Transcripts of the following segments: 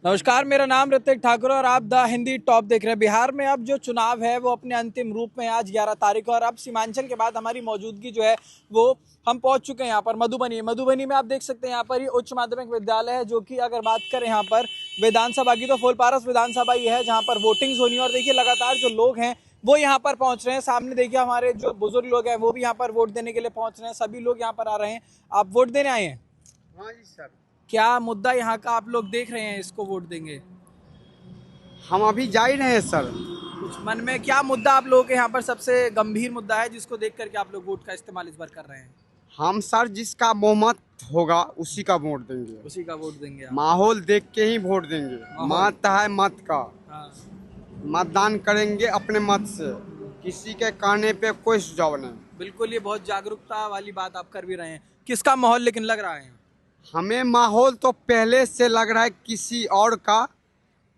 नमस्कार, मेरा नाम ऋतिक ठाकुर और आप द हिंदी टॉप देख रहे हैं। बिहार में अब जो चुनाव है वो अपने अंतिम रूप में आज 11 तारीख और अब सीमांचल के बाद हमारी मौजूदगी जो है वो हम पहुंच चुके हैं यहाँ पर मधुबनी में आप देख सकते हैं यहाँ पर ये उच्च माध्यमिक विद्यालय है, जो कि अगर बात करें यहाँ पर विधानसभा की तो फुलपारस विधानसभा ये है जहाँ पर वोटिंग होनी है। और देखिए लगातार जो लोग हैं वो यहाँ पर पहुंच रहे हैं। सामने देखिए हमारे जो बुजुर्ग लोग हैं वो भी यहाँ पर वोट देने के लिए पहुंच रहे हैं। सभी लोग यहाँ पर आ रहे हैं। आप वोट देने आए हैं? हाँ जी सर। क्या मुद्दा यहाँ का आप लोग देख रहे हैं, इसको वोट देंगे? हम अभी जा ही रहे हैं सर। कुछ मन में क्या मुद्दा आप लोगों के यहाँ पर सबसे गंभीर मुद्दा है जिसको देख करके आप लोग वोट का इस्तेमाल इस बार कर रहे हैं? हम सर जिसका बहुमत होगा उसी का वोट देंगे। उसी का वोट देंगे आप? माहौल देख के ही वोट देंगे। मत है मत का। हाँ। मतदान करेंगे अपने मत से, किसी के कहने पे कोई सुझाव नहीं। बिल्कुल, ये बहुत जागरूकता वाली बात आप कर भी रहे हैं। किसका माहौल लेकिन लग रहा है? हमें माहौल तो पहले से लग रहा है किसी और का,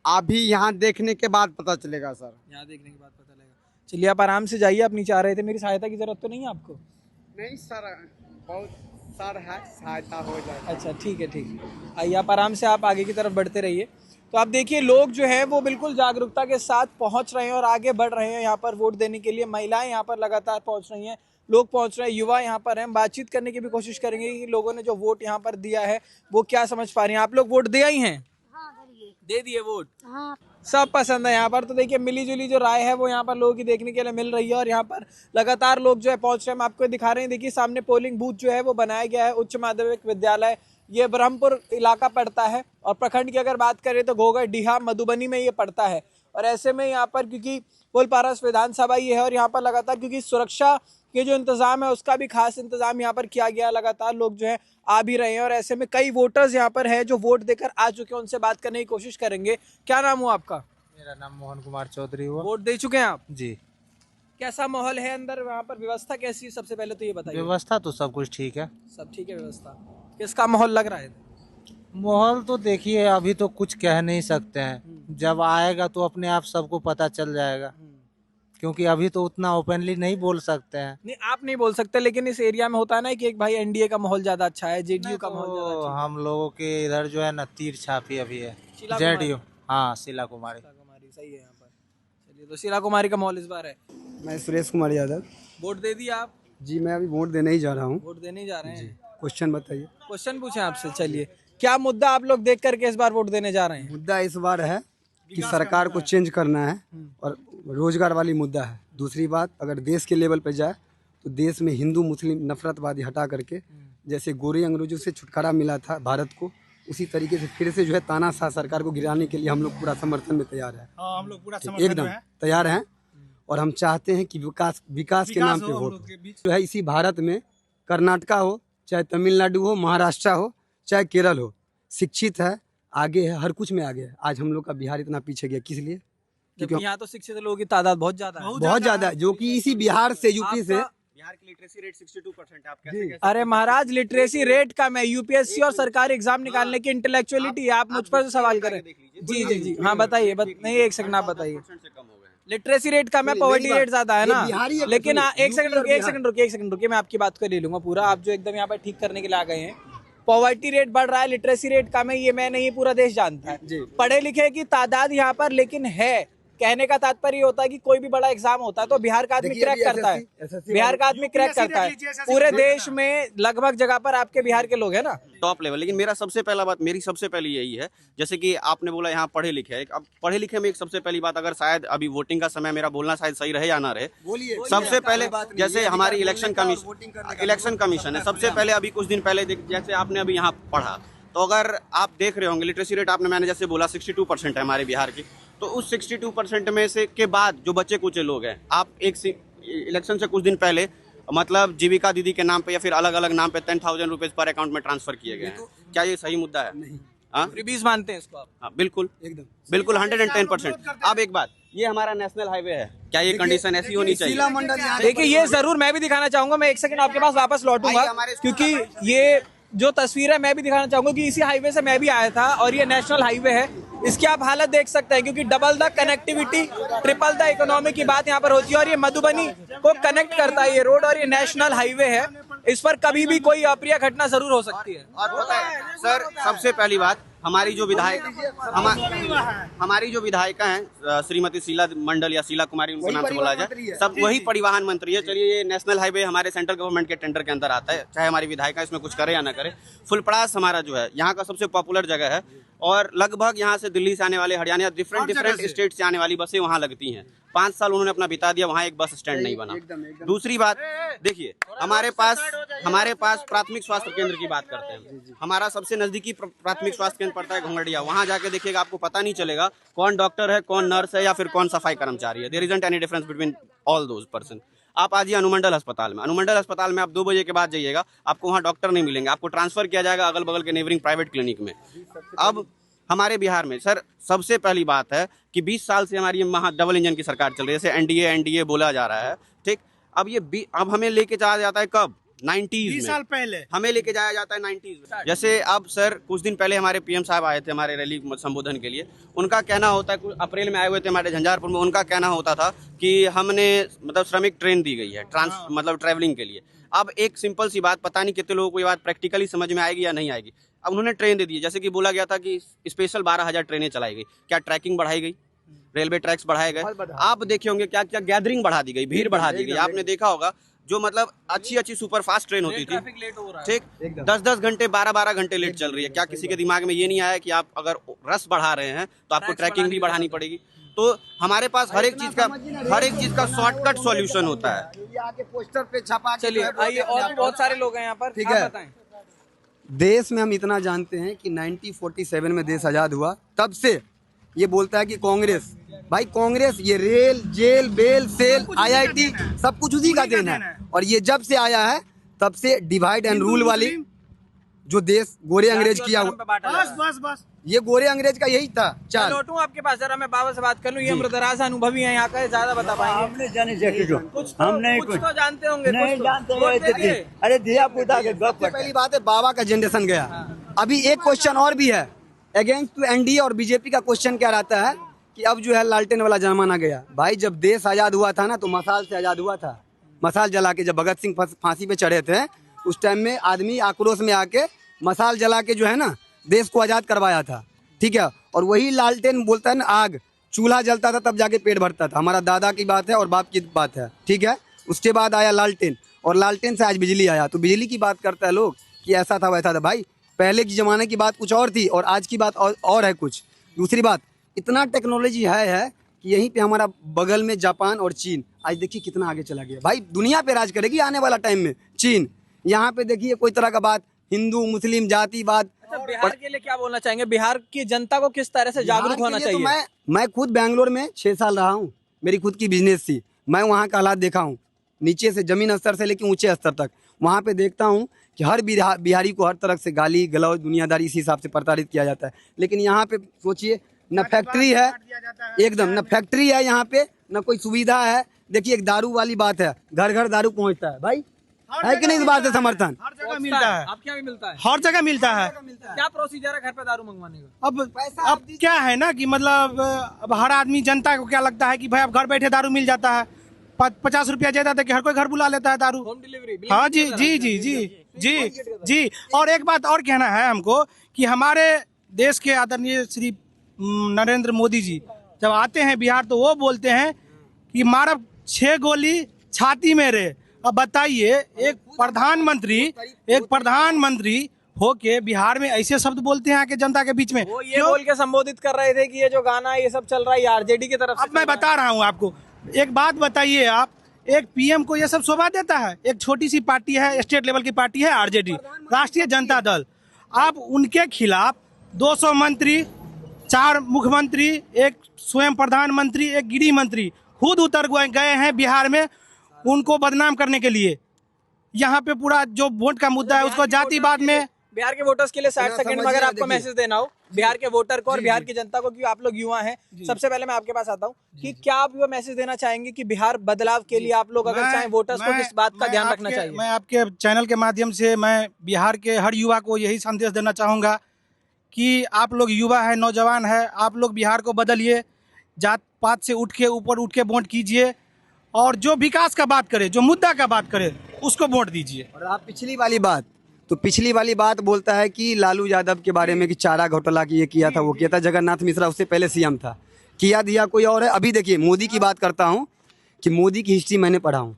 अभी यहाँ देखने के बाद पता चलेगा सर। यहाँ देखने के बाद पता लगेगा। चलिए आप आराम से जाइए, आप नीचे आ रहे थे, मेरी सहायता की जरूरत तो नहीं है आपको? नहीं सर, बहुत सर है, सहायता हो जाएगा। अच्छा ठीक है, ठीक है, आइए आप आराम से आप आगे की तरफ बढ़ते रहिए। तो आप देखिए लोग जो है वो बिल्कुल जागरूकता के साथ पहुंच रहे हैं और आगे बढ़ रहे हैं यहाँ पर वोट देने के लिए। महिलाएं यहाँ पर लगातार पहुंच रही हैं, लोग पहुंच रहे हैं, युवा यहाँ पर हैं। बातचीत करने की भी कोशिश करेंगे कि लोगों ने जो वोट यहाँ पर दिया है वो क्या समझ पा रहे हैं। आप लोग वोट दे आई हैं? हाँ, दे दिए वोट? हाँ। सब पसंद है यहाँ पर। तो देखिए मिली जुली जो राय है वो यहाँ पर लोगों की देखने के लिए मिल रही है और यहाँ पर लगातार लोग जो है पहुंच रहे हैं। हम आपको दिखा रहे हैं, देखिए सामने पोलिंग बूथ जो है वो बनाया गया है। उच्च माध्यमिक विद्यालय ये ब्रह्मपुर इलाका पड़ता है और प्रखंड की अगर बात करें तो घोघरडीहा मधुबनी में ये पड़ता है। और ऐसे में यहाँ पर क्योंकि फुलपारस विधानसभा ये है और यहाँ पर लगातार क्योंकि सुरक्षा के जो इंतजाम है उसका भी खास इंतजाम यहाँ पर किया गया। लगातार लोग जो है आ भी रहे हैं और ऐसे में कई वोटर्स यहाँ पर है जो वोट देकर आ चुके हैं, उनसे बात करने की कोशिश करेंगे। क्या नाम हुआ आपका? मेरा नाम मोहन कुमार चौधरी हुआ। वोट दे चुके हैं आप जी। कैसा माहौल है अंदर? वहाँ पर व्यवस्था कैसी है? सबसे पहले तो ये बताइए। व्यवस्था तो सब कुछ ठीक है। सब ठीक है व्यवस्था। किसका माहौल लग रहा है? माहौल तो देखिए अभी तो कुछ कह नहीं सकते हैं, जब आएगा तो अपने आप सबको पता चल जाएगा, क्योंकि अभी तो उतना ओपनली नहीं बोल सकते हैं। नहीं आप नहीं बोल सकते, लेकिन इस एरिया में होता है ना कि एक भाई एनडीए का माहौल ज्यादा अच्छा है, जेडीयू का माहौल ज्यादा अच्छा है। हम लोगों के इधर जो है ना तीर छापी अभी है शीला जेडीयू। हाँ, शीला कुमारी सही है यहाँ पर। चलिए तो शीला कुमारी का माहौल इस बार है। मैं सुरेश कुमार यादव। वोट दे दिया आप? जी, मैं अभी वोट देने ही जा रहा हूँ। वोट देने ही जा रहे हैं? क्वेश्चन बताइए। क्वेश्चन पूछे आपसे। चलिए क्या मुद्दा आप लोग देख करके इस बार वोट देने जा रहे हैं? मुद्दा इस बार है कि सरकार को चेंज करना है और रोजगार वाली मुद्दा है। दूसरी बात, अगर देश के लेवल पे जाए तो देश में हिंदू मुस्लिम नफरतवादी हटा करके जैसे गोरे अंग्रेजों से छुटकारा मिला था भारत को, उसी तरीके से फिर से जो है तानाशाह सरकार को गिराने के लिए हम लोग पूरा समर्थन में तैयार है। हम लोग पूरा समर्थन एकदम तैयार हैं और हम चाहते हैं कि विकास के नाम पे वोट जो है इसी भारत में, कर्नाटका हो चाहे तमिलनाडु हो, महाराष्ट्र हो चाहे केरल हो, शिक्षित है, आगे है, हर कुछ में आगे है। आज हम लोग का बिहार इतना पीछे गया किस लिए? क्योंकि यहाँ तो शिक्षित लोगों की तादाद बहुत ज्यादा है। बहुत ज्यादा है, जो कि इसी बिहार से यूपी से। बिहार की लिटरेसी रेट 62% है। आप कैसे कह सकते अरे महाराज लिटरेसी रेट कम है, यूपीएससी और सरकारी एग्जाम निकालने की इंटेलेक्चुअलिटी है। आप मुझ पर सवाल करें। जी जी जी हाँ बताइए। नहीं एक सेकंड आप बताइए। लिटरेसी रेट कम है, पॉवर्टी रेट ज्यादा है ना। लेकिन एक सेकंड रुकिए, मैं आपकी बात को ले लूंगा पूरा। आप जो एकदम यहाँ पर ठीक करने के लिए आ गए हैं, पॉवर्टी रेट बढ़ रहा है, लिटरेसी रेट कम है, ये मैं नहीं पूरा देश जानता है। पढ़े लिखे की तादाद यहाँ पर लेकिन है। कहने का तात्पर्य होता है कि कोई भी बड़ा एग्जाम होता है तो बिहार का आदमी क्रैक करता है, बिहार का आदमी क्रैक करता है। पूरे देश में लगभग जगह पर आपके बिहार के लोग हैं ना टॉप लेवल। लेकिन मेरी सबसे पहली यही है, जैसे कि आपने बोला यहाँ पढ़े लिखे है। अब पढ़े लिखे में एक सबसे पहली बात, अगर शायद अभी वोटिंग का समय, मेरा बोलना शायद सही रहे या ना रहे, सबसे पहले जैसे हमारी इलेक्शन कमीशन है, सबसे पहले अभी कुछ दिन पहले जैसे आपने अभी यहाँ पढ़ा, तो अगर आप देख रहे होंगे लिटरेसी रेट मैंने जैसे बोला 62% है हमारे बिहार की। तो उस 62% में से के बाद जो बच्चे कुछ लोग हैं, आप एक इलेक्शन से कुछ दिन पहले मतलब जीविका दीदी के नाम पे या फिर अलग अलग नाम पे 10,000 रुपीज पर अकाउंट में ट्रांसफर किए गए हैं। क्या ये सही मुद्दा है? नहीं। फ्रीबीज मानते हैं इसको आप? हाँ बिल्कुल, एकदम बिल्कुल 110%। अब एक बात, ये हमारा नेशनल हाईवे है, क्या ये कंडीशन ऐसी होनी चाहिए? देखिए ये जरूर मैं भी दिखाना चाहूंगा। मैं एक सेकंड आपके पास वापस लौटूंगा क्योंकि ये जो तस्वीर है मैं भी दिखाना चाहूंगा कि इसी हाईवे से मैं भी आया था और ये नेशनल हाईवे है। इसकी आप हालत देख सकते हैं क्योंकि double the connectivity, triple the economy की बात यहाँ पर होती है और ये मधुबनी को कनेक्ट करता है ये रोड और ये नेशनल हाईवे है। इस पर कभी भी कोई अप्रिय घटना जरूर हो सकती है। और पता है सर, सबसे पहली बात हमारी जो विधायक हमारी जो विधायिका हैं श्रीमती शीला मंडल या शीला कुमारी, उनके नाम से बोला जाए, सब वही परिवहन मंत्री है। चलिए, ये नेशनल हाईवे हमारे सेंट्रल गवर्नमेंट के टेंडर के अंदर आता है, चाहे हमारी विधायिका इसमें कुछ करे या ना करे। फुलपरास हमारा जो है यहाँ का सबसे पॉपुलर जगह है और लगभग यहाँ से दिल्ली से आने वाले, हरियाणा, डिफरेंट स्टेट से आने वाली बसें वहाँ लगती हैं। 5 साल उन्होंने अपना बिता दिया, वहाँ एक बस स्टैंड नहीं बना। दूसरी बात देखिए, हमारे पास प्राथमिक स्वास्थ्य केंद्र की बात करते हैं। हमारा सबसे नजदीकी प्राथमिक स्वास्थ्य केंद्र पड़ता है घोंगड़िया। वहाँ जाके देखिएगा, आपको पता नहीं चलेगा कौन डॉक्टर है, कौन नर्स है या फिर कौन सफाई कर्मचारी है। There isn't any difference between all those person. आप आजिए अनुमंडल अस्पताल में। अनुमंडल अस्पताल में आप 2 बजे के बाद जाइएगा, आपको वहाँ डॉक्टर नहीं मिलेंगे, आपको ट्रांसफर किया जाएगा अगल बगल के नेबरिंग प्राइवेट क्लिनिक में। अब हमारे बिहार में सर सबसे पहली बात है कि 20 साल से हमारी डबल इंजन की सरकार चल रही है, जैसे एनडीए बोला जा रहा है, ठीक। अब हमें लेके जाया जाता है कब? 90s 20 साल पहले हमें लेके जाया जाता है 90s में। जैसे अब सर कुछ दिन पहले हमारे पीएम साहब आए थे हमारे रैली संबोधन के लिए। उनका कहना होता है, अप्रैल में आए हुए थे हमारे झंझारपुर में, उनका कहना होता था कि हमने मतलब श्रमिक ट्रेन दी गई है मतलब ट्रैवलिंग के लिए। अब एक सिंपल सी बात, पता नहीं कितने लोगों को ये बात प्रैक्टिकली समझ में आएगी या नहीं आएगी। अब उन्होंने ट्रेन दे दी है, जैसे कि बोला गया था कि स्पेशल 12,000 ट्रेनें चलाई गई। क्या ट्रैकिंग बढ़ाई गई? रेलवे ट्रैक्स बढ़ाए गए। आप देखे होंगे क्या क्या गैदरिंग बढ़ा दी गई, भीड़ बढ़ा दी गई। आपने देखा होगा जो मतलब अच्छी सुपर फास्ट ट्रेन होती थी, ठीक, 10-10 घंटे 12-12 घंटे लेट चल रही है। क्या किसी के दिमाग में ये नहीं आया कि आप अगर रस बढ़ा रहे हैं तो आपको ट्रैकिंग भी बढ़ानी पड़ेगी? तो हमारे पास हर एक चीज का शॉर्टकट सॉल्यूशन होता है। पोस्टर पे छपा। चलिए आइए, और भी बहुत सारे लोग हैं यहाँ पर, ठीक आप है। बताएं। देश में हम इतना जानते हैं कि 1947 में देश आज़ाद हुआ, तब से ये बोलता है कि कांग्रेस, भाई कांग्रेस ये rail, jail, bail, sale, IIT सब कुछ उसी का देना है। और ये जब से आया है तब से डिवाइड एंड रूल वाली जो देश गोरे अंग्रेज किया हुआ, बस ये गोरे अंग्रेज का यही था चाल। लौटूं आपके पास, जरा मैं बाबा से बात कर लूं। ये अमृतराज अनुभवी हैं यहाँ का, ज्यादा बता पाएंगे। हमने जाने जैसे जो कुछ कुछ तो जानते होंगे, नहीं कुछ तो। जानते वोट हैं। देंगे? अरे दिया पुता के गप सबसे पहली बात है, बाबा का जनरेशन गया। अभी एक क्वेश्चन और भी है अगेंस्ट टू एनडीए और बीजेपी का क्वेश्चन क्या रहता है कि अब जो है लालटेन वाला जमाना गया। भाई जब देश आज़ाद हुआ था ना तो मसाल से आज़ाद हुआ था। मसाल जला के जब भगत सिंह फांसी पे चढ़े थे उस टाइम में आदमी आक्रोश में आके मसाल जला के जो है ना देश को आज़ाद करवाया था, ठीक है। और वही लालटेन बोलता है ना, आग चूल्हा जलता था तब जाके पेट भरता था। हमारा दादा की बात है और बाप की बात है, ठीक है। उसके बाद आया लालटेन और लालटेन से आज बिजली आया। तो बिजली की बात करता है लोग कि ऐसा था वैसा था। भाई पहले की ज़माने की बात कुछ और थी और आज की बात और है कुछ। दूसरी बात, इतना टेक्नोलॉजी है कि यहीं पे हमारा बगल में जापान और चीन, आज देखिए कितना आगे चला गया। भाई दुनिया पे राज करेगी आने वाला टाइम में चीन। यहाँ पे देखिए कोई तरह का बात हिंदू मुस्लिम जातिवाद। अच्छा, बिहार के लिए क्या बोलना चाहेंगे? बिहार की जनता को किस तरह से जागरूक होना तो चाहिए? मैं खुद बैंगलोर में 6 साल रहा हूँ, मेरी खुद की बिजनेस थी। मैं वहाँ का हालात देखा हूँ, नीचे से जमीन स्तर से लेकर ऊंचे स्तर तक। वहाँ पे देखता हूँ कि हर बिहारी को हर तरह से गाली गलौज दुनियादारी इसी हिसाब से प्रताड़ित किया जाता है। लेकिन यहाँ पे सोचिए, न फैक्ट्री है, एकदम न फैक्ट्री है यहाँ पे, न कोई सुविधा है। देखिए एक दारू वाली बात है, घर घर दारू पहुँचता है। भाई है कि नहीं इस बात से समर्थन? हर जगह मिलता है, आपके यहाँ भी मिलता है? हर जगह मिलता है। क्या प्रोसीजर है घर पे दारू मंगवाने का? अब क्या है ना कि मतलब अब हर आदमी, जनता को क्या लगता है कि भाई अब घर बैठे दारू मिल जाता है, 50 रुपया देता है कि हर कोई घर बुला लेता है दारू। Home delivery? हाँ जी जी जी जी जी जी। और एक बात और कहना है हमको कि हमारे देश के आदरणीय श्री नरेंद्र मोदी जी जब आते हैं बिहार तो वो बोलते हैं कि मारब 6 गोली छाती में रे। अब बताइए, एक प्रधानमंत्री होके बिहार में ऐसे शब्द बोलते हैं आके जनता के बीच में। वो ये बोल के संबोधित कर रहे थे कि ये जो गाना ये सब चल रहा है आरजेडी की तरफ से। अब मैं बता रहा हूँ आपको, एक बात बताइए आप, एक पीएम को ये सब शोभा देता है? एक छोटी सी पार्टी है, स्टेट लेवल की पार्टी है आरजेडी, राष्ट्रीय जनता दल। आप उनके खिलाफ 200 मंत्री, 4 मुख्यमंत्री, एक स्वयं प्रधानमंत्री, एक गृह मंत्री खुद उतर गए हैं बिहार में उनको बदनाम करने के लिए। यहाँ पे पूरा जो वोट का मुद्दा है उसको जातिवाद में। बिहार के वोटर्स के लिए 60 सेकंड में अगर आपको मैसेज देना हो बिहार के वोटर को और बिहार की जनता को, क्योंकि आप लोग युवा हैं, सबसे पहले मैं आपके पास आता हूँ कि क्या आप वो मैसेज देना चाहेंगे कि बिहार बदलाव के लिए आप लोग अगर चाहें वोटर्स को किस बात का ध्यान रखना चाहिए? मैं आपके चैनल के माध्यम से मैं बिहार के हर युवा को यही संदेश देना चाहूँगा कि आप लोग युवा है, नौजवान है, आप लोग बिहार को बदलिए, जात पात से उठ के वोट कीजिए और जो विकास का बात करे, जो मुद्दा का बात करे उसको वोट दीजिए। और आप पिछली वाली बात तो पिछली वाली बात बोलता है कि लालू यादव के बारे में कि चारा घोटाला की ये किया था वो किया था, जगन्नाथ मिश्रा उससे पहले सीएम था, किया दिया कोई और है। अभी देखिए मोदी की बात करता हूँ कि मोदी की हिस्ट्री मैंने पढ़ा हूँ।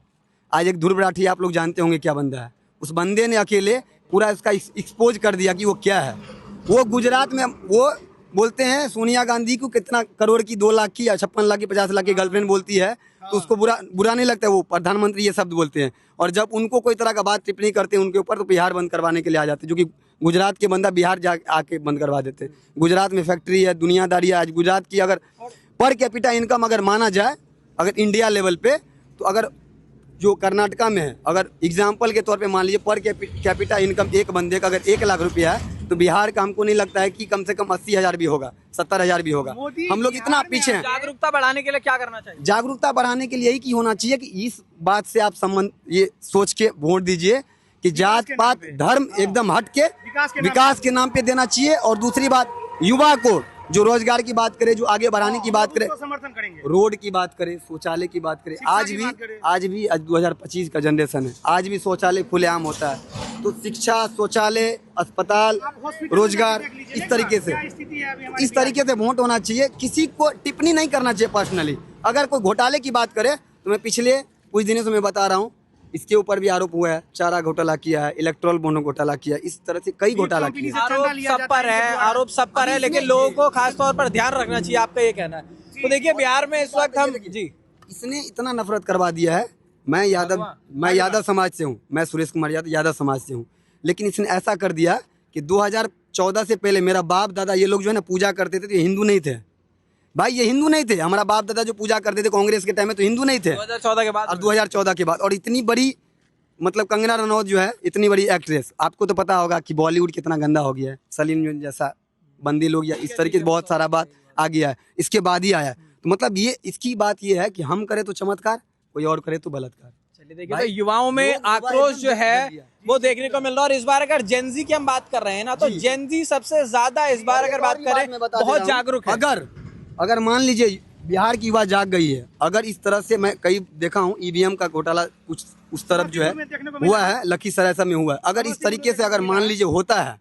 आज एक ध्रुव राठी आप लोग जानते होंगे क्या बंदा है, उस बंदे ने अकेले पूरा इसका एक्सपोज कर दिया कि वो क्या है। वो गुजरात में वो बोलते हैं सोनिया गांधी को कितना करोड़ की 2 लाख की या 56 लाख की 50 लाख की गर्लफ्रेंड बोलती है तो उसको बुरा नहीं लगता है, वो प्रधानमंत्री ये शब्द बोलते हैं। और जब उनको कोई तरह का बात टिप्पणी करते हैं उनके ऊपर तो बिहार बंद करवाने के लिए आ जाते हैं, जो कि गुजरात के बंदा बिहार जा आके बंद करवा देते हैं। गुजरात में फैक्ट्री है, दुनियादारी है। आज गुजरात की अगर पर कैपिटा इनकम अगर माना जाए अगर इंडिया लेवल पे, तो अगर जो कर्नाटका में है अगर एग्जाम्पल के तौर पे मान लीजिए पर कैपिटा इनकम एक बंदे का अगर 1 लाख रुपया है तो बिहार का हमको नहीं लगता है कि कम से कम 80,000 भी होगा, 70,000 भी होगा। हम लोग इतना पीछे हैं। जागरूकता बढ़ाने के लिए क्या करना चाहिए? जागरूकता बढ़ाने के लिए यही की होना चाहिए कि इस बात से आप संबंध ये सोच के वोट दीजिए कि जात पात धर्म एकदम हट के विकास के नाम पे देना चाहिए। और दूसरी बात, युवा को जो रोजगार की बात करे, जो आगे बढ़ाने की बात करे, समर्थन करेंगे, रोड की बात करें, शौचालय की बात करें। आज भी 2025 का जनरेशन है, आज भी शौचालय खुलेआम होता है। तो शिक्षा, शौचालय, अस्पताल, रोजगार, इस तरीके से वोट होना चाहिए। किसी को टिप्पणी नहीं करना चाहिए पर्सनली। अगर कोई घोटाले की बात करे तो मैं पिछले कुछ दिनों से मैं बता रहा हूँ, इसके ऊपर भी आरोप हुआ है, चारा घोटाला किया है, इलेक्ट्रॉल बॉन्ड घोटाला किया, इस तरह से कई घोटाला किया। आरोप सब पर है, लेकिन लोगों को खास तौर पर ध्यान रखना चाहिए, आपका ये कहना है। तो देखिए बिहार में इस वक्त हम जी इसने इतना नफरत करवा दिया है। मैं यादव समाज से हूँ, मैं सुरेश कुमार यादव समाज से हूँ, लेकिन इसने ऐसा कर दिया कि 2014 से पहले मेरा बाप दादा ये लोग जो है ना पूजा करते थे तो ये हिंदू नहीं थे भाई, ये हिंदू नहीं थे। हमारा बाप दादा जो पूजा करते थे कांग्रेस के टाइम में तो हिंदू नहीं थे। 2014 के बाद और 2014 के बाद, और इतनी बड़ी मतलब कंगना रनौत जो है इतनी बड़ी एक्ट्रेस, आपको तो पता होगा कि बॉलीवुड कितना गंदा हो गया है, सलीम जैसा बंदी लोग या इस तरीके से बहुत सारा बात आ गया है, इसके बाद ही आया। तो मतलब ये इसकी बात ये है कि हम करें तो चमत्कार, कोई और करे तो बलात्कार। चलिए देखिए, तो युवाओं में आक्रोश जो है वो देखने को मिल रहा है। और इस बार अगर जेनजी की हम बात कर रहे हैं ना, तो जेनजी सबसे ज्यादा इस बार अगर बात करें बहुत जागरूक है। अगर मान लीजिए बिहार की युवा जाग गई है, अगर इस तरह से मैं कई देखा हूँ ईवीएम का घोटाला कुछ उस तरफ जो है हुआ है, लखीसराय सब में हुआ है। अगर इस तरीके से अगर मान लीजिए होता है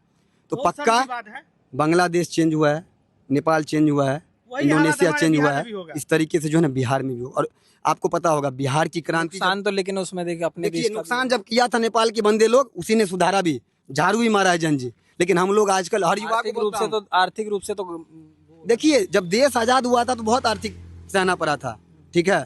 तो पक्का बांग्लादेश चेंज हुआ है, नेपाल चेंज हुआ है, इंडोनेशिया चेंज हुआ है, इस तरीके से जो है ना बिहार में भी हो। और आपको पता होगा बिहार की क्रांति नुकसान तो, लेकिन उसमें देखिए अपने देश का नुकसान जब किया था नेपाल के बंदे लोग, उसी ने सुधारा भी, झाड़ू भी मारा है जनजी। लेकिन हम लोग आजकल हर युवा को आर्थिक रूप से तो देखिए, जब देश आजाद हुआ था तो बहुत आर्थिक सहना पड़ा था, ठीक है।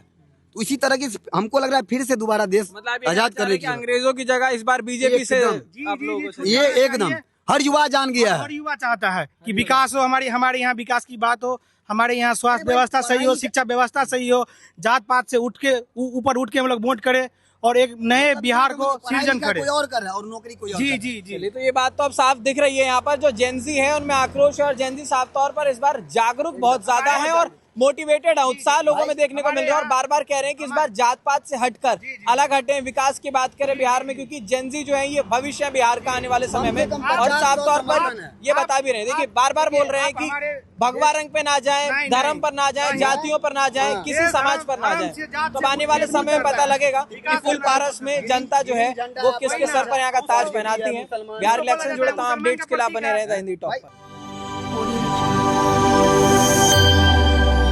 तो इसी तरह की हमको लग रहा है फिर से दोबारा देश आजाद करने की, अंग्रेजों की जगह इस बार बीजेपी से आप लोगों से ये एकदम हर युवा जान गया है। हर युवा चाहता है कि विकास हो, हमारे यहाँ विकास की बात हो, हमारे यहाँ स्वास्थ्य व्यवस्था सही हो, शिक्षा व्यवस्था सही हो, जात पात से ऊपर उठ के हम लोग वोट करें और एक नए बिहार को सृजन करें। कोई और कर रहा है और नौकरी कोई और जी कर जी जी चलिए, तो ये बात तो अब साफ दिख रही है। यहाँ पर जो जेनजी है उनमें आक्रोश है, और जेनजी साफ तौर पर इस बार जागरूक बहुत ज्यादा है और मोटिवेटेड है, उत्साह लोगों में देखने को मिल रहा है। और बार बार कह रहे हैं कि इस बार जात पात से हटकर अलग हटे, विकास की बात करें बिहार में, क्योंकि जेनजी जो है ये भविष्य है बिहार का आने वाले समय में। और साफ तौर पर ये बता भी रहे हैं, देखिए बार बार बोल रहे हैं कि भगवा रंग पे ना जाए, धर्म पर ना जाए, जातियों पर ना जाए, किसी समाज पर ना जाए। तो आने वाले समय में पता लगेगा कि फुल पारस में जनता जो है वो किसके सर पर यहाँ का ताज पहनाती है। बिहार इलेक्शन जुड़े तमाम अपडेट्स के लिए आप बने रहे द हिंदी टॉप पर।